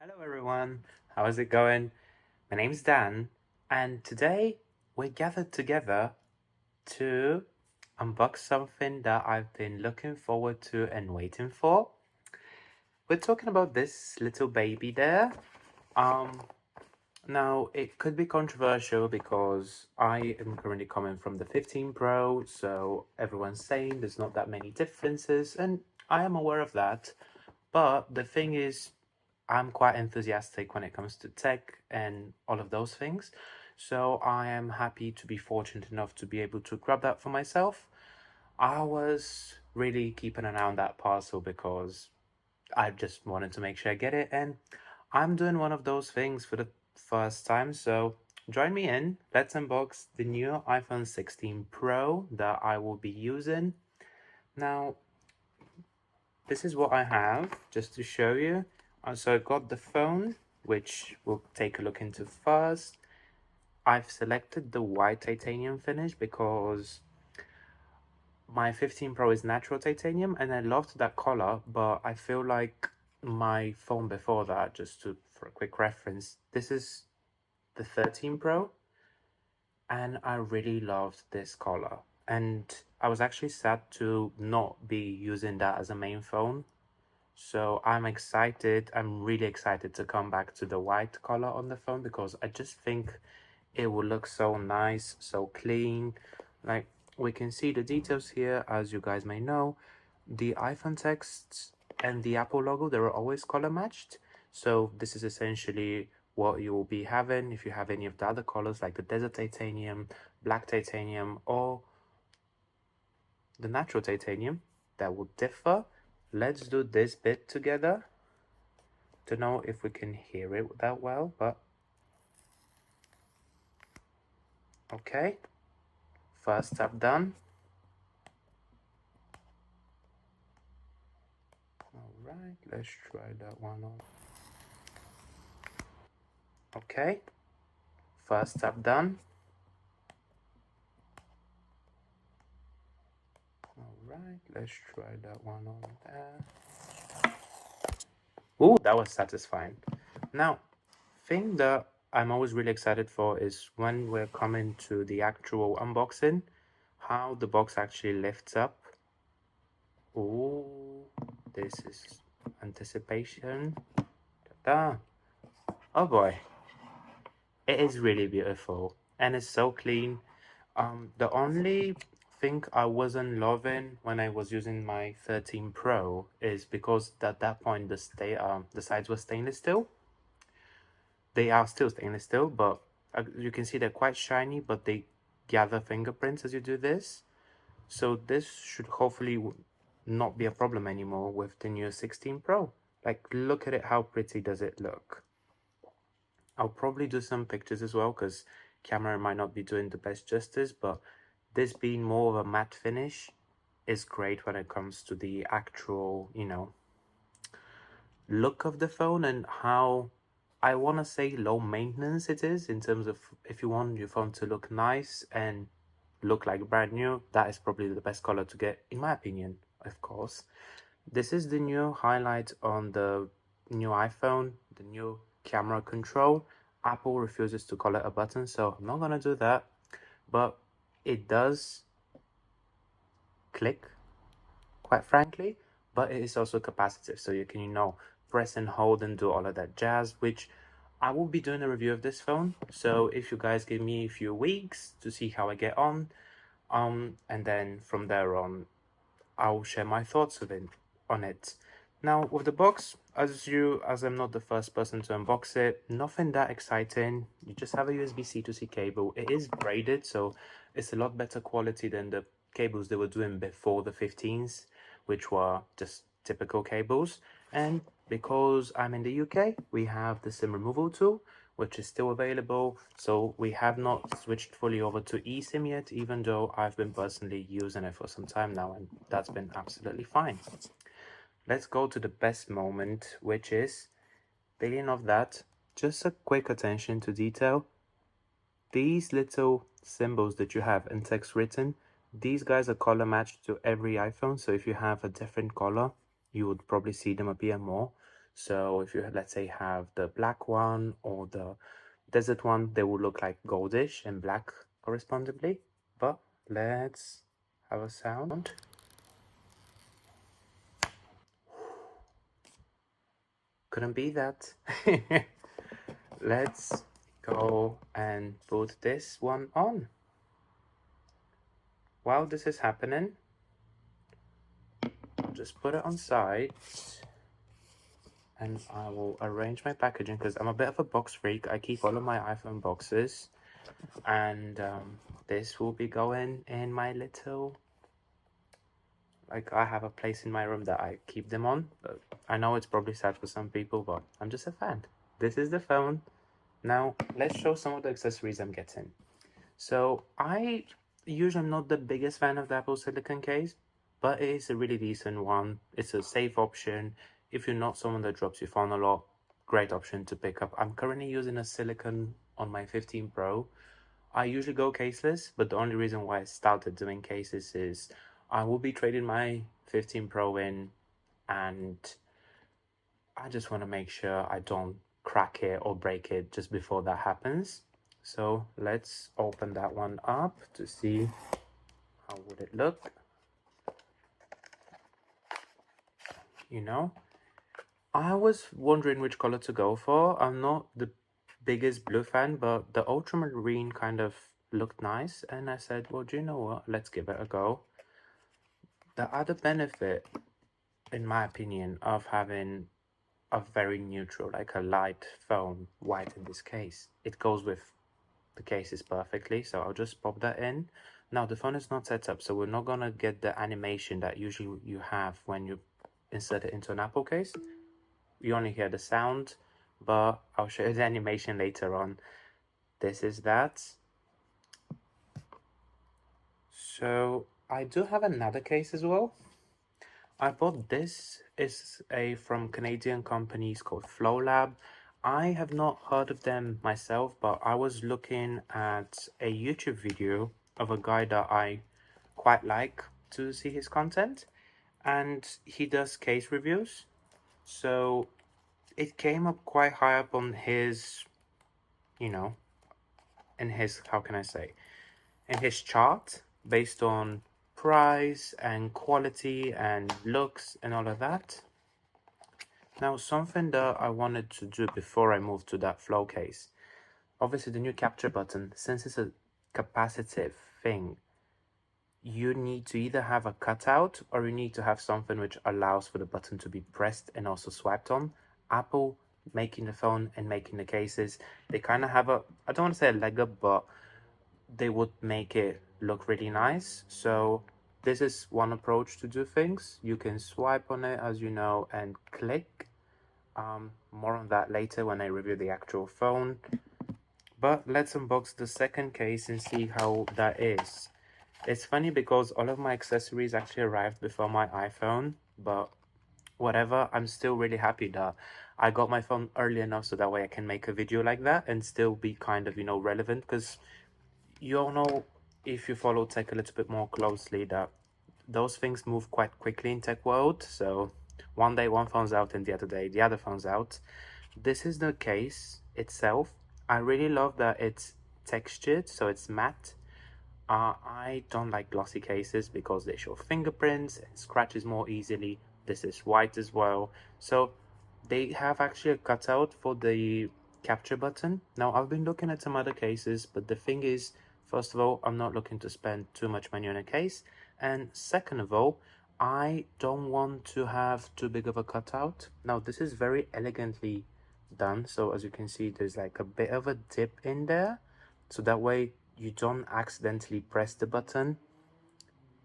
Hello everyone, how is it going? My name's Dan, and today we're gathered together to unbox something that I've been looking forward to and waiting for. We're talking about this little baby there. Um, Now it could be controversial because I am currently coming from the 15 Pro, so everyone's saying there's not that many differences, and I am aware of that. But the thing is, I'm quite enthusiastic when it comes to tech and all of those things. So I am happy to be fortunate enough to be able to grab that for myself. I was really keeping an eye on that parcel because I just wanted to make sure I get it, and I'm doing one of those things for the first time. So join me in. Let's unbox the new iPhone 16 Pro that I will be using. Now, this is what I have just to show you. So I got the phone, which we'll take a look into first. I've selected the white titanium finish because my 15 Pro is natural titanium and I loved that color, but I feel like my phone before that, for a quick reference, this is the 13 Pro and I really loved this color. And I was actually sad to not be using that as a main phone. So I'm excited. I'm really excited to come back to the white color on the phone because I just think it will look so nice, so clean. Like we can see the details here, as you guys may know. The iPhone texts and the Apple logo, they were always color matched. So this is essentially what you will be having if you have any of the other colors like the desert titanium, black titanium, or the natural titanium that will differ. Let's do this bit together to know if we can hear it that well, but okay. First step done. Alright, let's try that one on. Okay, first step done. Alright, let's try that one on there. Ooh, that was satisfying. Now, thing that I'm always really excited for is when we're coming to the actual unboxing, how the box actually lifts up. Ooh, this is anticipation. Ta-da. Oh boy, it is really beautiful and it's so clean. The only thing I wasn't loving when I was using my 13 Pro is because at that point the sides were stainless steel. They are still stainless steel, but you can see they're quite shiny, but they gather fingerprints as you do this. So this should hopefully not be a problem anymore with the new 16 Pro. Like, look at it, how pretty does it look? I'll probably do some pictures as well because camera might not be doing the best justice, but this being more of a matte finish is great when it comes to the actual, look of the phone and how I want to say low maintenance it is in terms of if you want your phone to look nice and look like brand new, that is probably the best color to get, in my opinion, of course. This is the new highlight on the new iPhone, the new camera control. Apple refuses to call it a button, so I'm not gonna do that. But it does click, quite frankly, but it is also capacitive, so you can, press and hold and do all of that jazz, which I will be doing a review of this phone. So if you guys give me a few weeks to see how I get on, and then from there on, I'll share my thoughts on it. Now with the box, as I'm not the first person to unbox it, nothing that exciting. You just have a USB-C to C cable. It is braided, so it's a lot better quality than the cables they were doing before the 15s, which were just typical cables. And because I'm in the UK, we have the SIM removal tool, which is still available. So we have not switched fully over to eSIM yet, even though I've been personally using it for some time now, and that's been absolutely fine. Let's go to the best moment, which is, beginning of that, just a quick attention to detail. These little symbols that you have in text written, these guys are color matched to every iPhone. So if you have a different color, you would probably see them appear more. So if you, let's say, have the black one or the desert one, they will look like goldish and black correspondingly. But let's have a sound. Couldn't be that. Let's go and put this one on. While this is happening, I'll just put it on side and I will arrange my packaging because I'm a bit of a box freak. I keep all of my iPhone boxes, and this will be going in my little, like, I have a place in my room that I keep them on. I know it's probably sad for some people, but I'm just a fan. This is the phone. Now let's show some of the accessories I'm getting. So I usually am not the biggest fan of the Apple Silicon case, but it is a really decent one. It's a safe option. If you're not someone that drops your phone a lot, great option to pick up. I'm currently using a Silicon on my 15 Pro. I usually go caseless, but the only reason why I started doing cases is I will be trading my 15 Pro in, and I just want to make sure I don't crack it or break it just before that happens. So let's open that one up to see how would it look. You know, I was wondering which color to go for. I'm not the biggest blue fan, but the ultramarine kind of looked nice, and I said, well, do you know what? Let's give it a go. The other benefit, in my opinion, of having a very neutral, like a light phone, white in this case, it goes with the cases perfectly. So I'll just pop that in. Now the phone is not set up, so we're not gonna get the animation that usually you have when you insert it into an Apple case. You only hear the sound, but I'll show you the animation later on. This is that. So I do have another case as well. I bought this. Is a from Canadian companies called FlowLab. I have not heard of them myself, but I was looking at a YouTube video of a guy that I quite like to see his content, and he does case reviews. So it came up quite high up on his, you know, in his, how can I say, in his chart based on price and quality and looks and all of that. Now, something that I wanted to do before I moved to that flow case, obviously the new capture button, since it's a capacitive thing, you need to either have a cutout or you need to have something which allows for the button to be pressed and also swiped on. Apple making the phone and making the cases, they kind of have a, I don't want to say a leg up, but they would make it look really nice. So this is one approach to do things. You can swipe on it, as you know, and click. More on that later when I review the actual phone. But let's unbox the second case and see how that is. It's funny because all of my accessories actually arrived before my iPhone, but whatever, I'm still really happy that I got my phone early enough so that way I can make a video like that and still be kind of, relevant, because you all know, if you follow tech a little bit more closely, that those things move quite quickly in tech world. So one day one phone's out and the other day the other phone's out. This is the case itself. I really love that it's textured, so it's matte. I don't like glossy cases because they show fingerprints and scratches more easily. This is white as well. So they have actually a cutout for the capture button. Now, I've been looking at some other cases, but the thing is, first of all, I'm not looking to spend too much money on a case. And second of all, I don't want to have too big of a cutout. Now, this is very elegantly done. So as you can see, there's like a bit of a dip in there. So that way you don't accidentally press the button,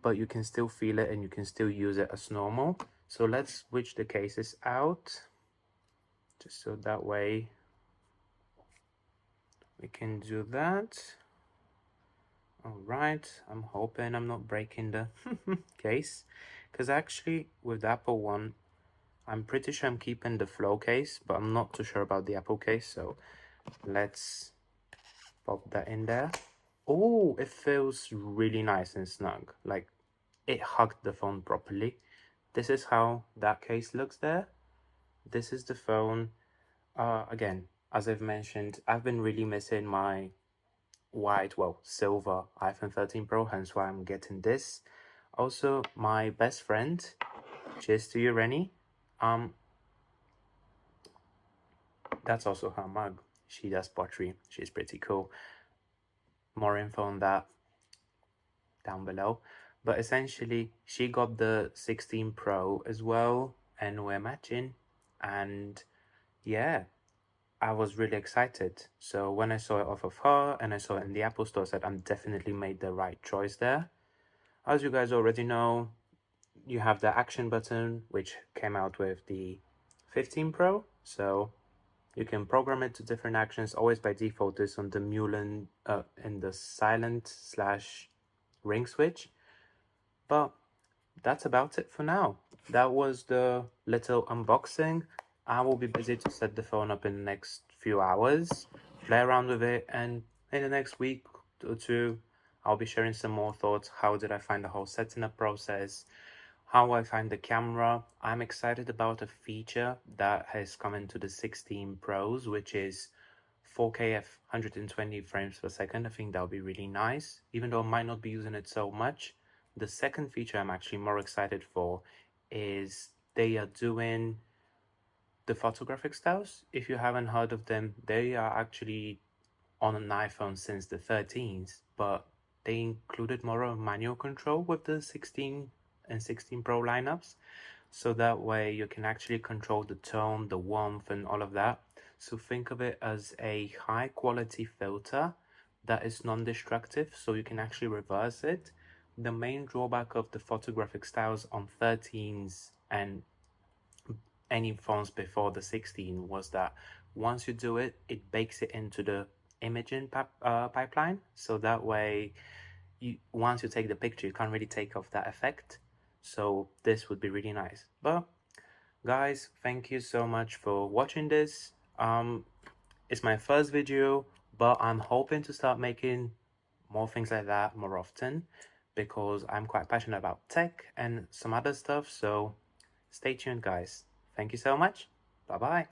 but you can still feel it and you can still use it as normal. So let's switch the cases out, just so that way we can do that. All right, I'm hoping I'm not breaking the case, because actually with the Apple one, I'm pretty sure I'm keeping the Flow case, but I'm not too sure about the Apple case. So let's pop that in there. Oh, it feels really nice and snug. Like, it hugged the phone properly. This is how that case looks there. this is the phone. Again, as I've mentioned, I've been really missing my silver iPhone 13 Pro, hence why I'm getting this. Also, my best friend, cheers to you, Rennie. Um, that's also her mug. She does pottery. She's pretty cool. More info on that down below. But essentially, she got the 16 Pro as well, and we're matching. And yeah, I was really excited. So when I saw it off of her and I saw it in the Apple Store, I said I'm definitely made the right choice there. As you guys already know, you have the action button, which came out with the 15 Pro. So you can program it to different actions. Always by default is on the Mullen in the silent slash ring switch. But that's about it for now. That was the little unboxing. I will be busy to set the phone up in the next few hours, play around with it, and in the next week or two, I'll be sharing some more thoughts. How did I find the whole setting up process? How I find the camera? I'm excited about a feature that has come into the 16 Pros, which is 4K f 120 frames per second. I think that'll be really nice, even though I might not be using it so much. The second feature I'm actually more excited for is they are doing the photographic styles. If you haven't heard of them, they are actually on an iPhone since the 13s, but they included more of manual control with the 16 and 16 Pro lineups. So that way you can actually control the tone, the warmth, and all of that. So think of it as a high quality filter that is non-destructive, so you can actually reverse it. The main drawback of the photographic styles on 13s and any phones before the 16 was that once you do it, it bakes it into the imaging pipeline. So that way, once you take the picture, you can't really take off that effect. So this would be really nice. But guys, thank you so much for watching this. It's my first video, but I'm hoping to start making more things like that more often because I'm quite passionate about tech and some other stuff. So stay tuned, guys. Thank you so much. Bye bye.